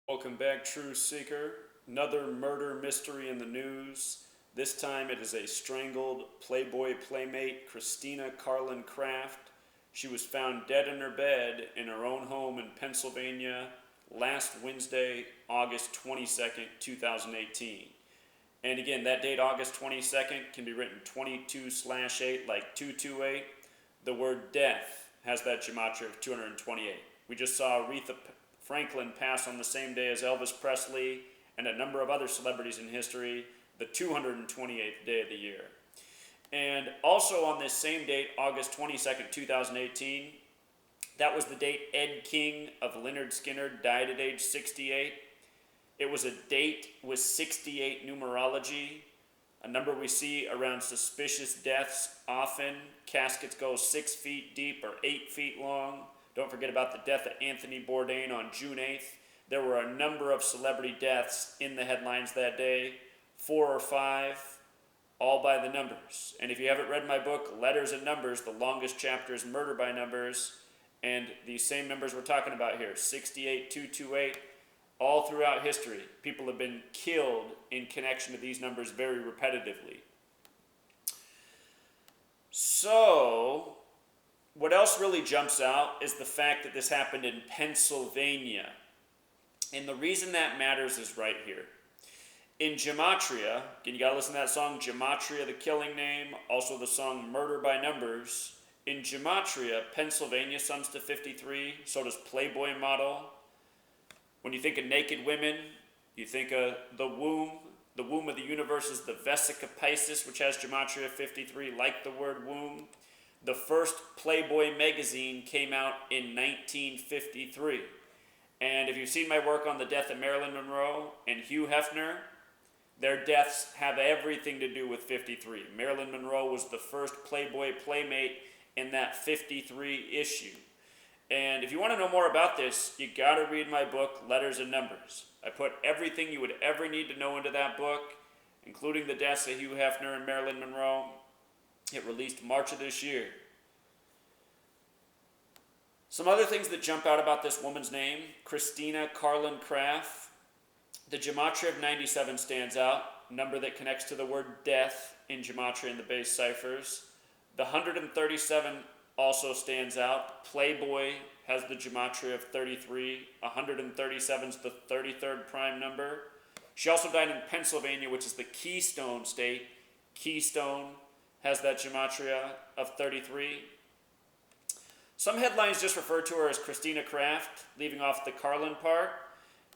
Welcome back, Truth Seeker. Another murder mystery in the news. This time it is a strangled Playboy playmate, Christina Carlin-Kraft. She was found dead in her bed in her own home in Pennsylvania last Wednesday, August 22nd, 2018. And again, that date, August 22nd, can be written 22/8 like 228. The word death has that gematria of 228. We just saw Aretha Franklin passed on the same day as Elvis Presley and a number of other celebrities in history, the 228th day of the year. And also on this same date, August 22nd, 2018, that was the date Ed King of Lynyrd Skynyrd died at age 68. It was a date with 68 numerology, a number we see around suspicious deaths often. Caskets go 6 feet deep or 8 feet long. Don't forget about the death of Anthony Bourdain on June 8th. There were a number of celebrity deaths in the headlines that day, 4 or 5, all by the numbers. And if you haven't read my book, Letters and Numbers, the longest chapter is Murder by Numbers, and these same numbers we're talking about here, 68, 228, all throughout history, people have been killed in connection to these numbers very repetitively. So, what else really jumps out is the fact that this happened in Pennsylvania. And the reason that matters is right here. In Gematria, again, you gotta listen to that song, Gematria, the killing name, also the song Murder by Numbers. In Gematria, Pennsylvania sums to 53, so does Playboy model. When you think of naked women, you think of the womb. The womb of the universe is the Vesica Piscis, which has Gematria 53, like the word womb. The first Playboy magazine came out in 1953. And if you've seen my work on the death of Marilyn Monroe and Hugh Hefner, their deaths have everything to do with 53. Marilyn Monroe was the first Playboy playmate in that 53 issue. And if you want to know more about this, you got to read my book, Letters and Numbers. I put everything you would ever need to know into that book, including the deaths of Hugh Hefner and Marilyn Monroe. It released March of this year. Some other things that jump out about this woman's name, Christina Carlin-Kraft. The Gematria of 97 stands out, number that connects to the word death in Gematria in the base ciphers. The 137 also stands out. Playboy has the Gematria of 33. 137 is the 33rd prime number. She also died in Pennsylvania, which is the Keystone State. Keystone has that Gematria of 33. Some headlines just refer to her as Christina Kraft, leaving off the Carlin part.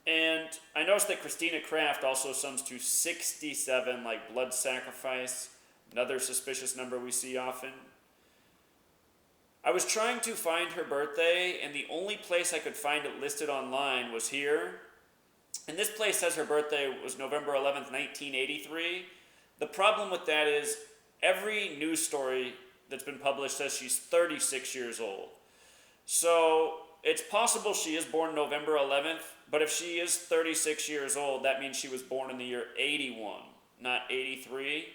And I noticed that Christina Kraft also sums to 67, like blood sacrifice, another suspicious number we see often. I was trying to find her birthday, and the only place I could find it listed online was here. And this place says her birthday was November 11th, 1983. The problem with that is every news story that's been published says she's 36 years old. So it's possible she is born November 11th, but if she is 36 years old, that means she was born in the year 81, not 83.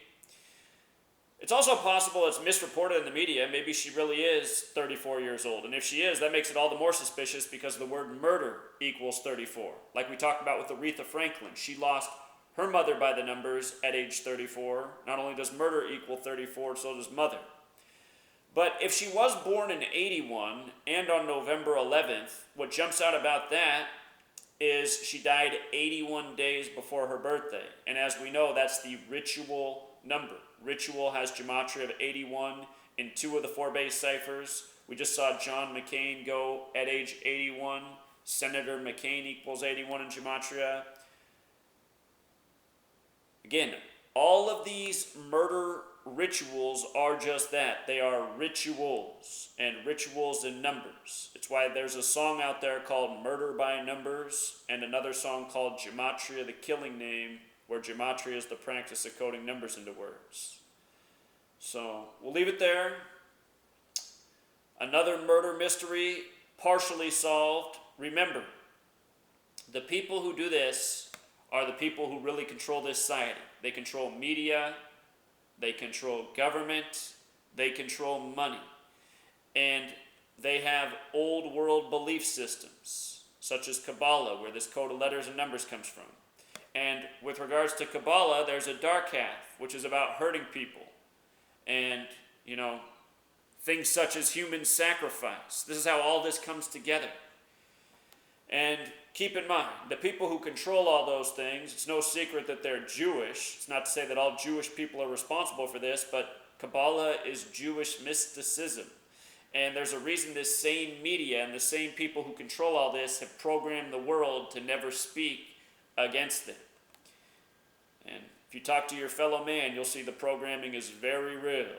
It's also possible it's misreported in the media. Maybe she really is 34 years old. And if she is, that makes it all the more suspicious because the word murder equals 34. Like we talked about with Aretha Franklin. She lost her mother by the numbers at age 34. Not only does murder equal 34, so does mother. But if she was born in 81 and on November 11th, what jumps out about that is she died 81 days before her birthday. And as we know, that's the ritual number. Ritual has Gematria of 81 in 2 of the 4 base ciphers. We just saw John McCain go at age 81. Senator McCain equals 81 in Gematria. Again, all of these murder rituals are just that. They are rituals, and rituals in numbers. It's why there's a song out there called Murder by Numbers and another song called Gematria, the killing name, where Gematria is the practice of coding numbers into words. So we'll leave it there. Another murder mystery partially solved. Remember, the people who do this are the people who really control this society. They control media, they control government, they control money, and they have old world belief systems. such as Kabbalah, where this code of letters and numbers comes from. And with regards to Kabbalah, there's a dark half, which is about hurting people. And, things such as human sacrifice. This is how all this comes together. And keep in mind, the people who control all those things, it's no secret that they're Jewish. It's not to say that all Jewish people are responsible for this, but Kabbalah is Jewish mysticism. And there's a reason this same media and the same people who control all this have programmed the world to never speak against it. And if you talk to your fellow man, you'll see the programming is very real.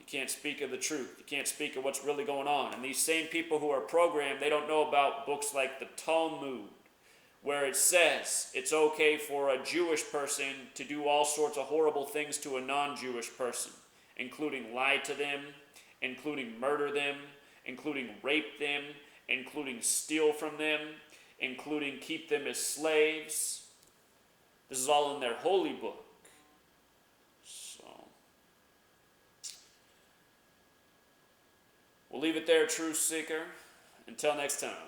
You can't speak of the truth. You can't speak of what's really going on. And these same people who are programmed, they don't know about books like the Talmud, where it says it's okay for a Jewish person to do all sorts of horrible things to a non-Jewish person, including lie to them, including murder them, including rape them, including steal from them, including keep them as slaves. This is all in their holy book. We'll leave it there, Truth Seeker. Until next time.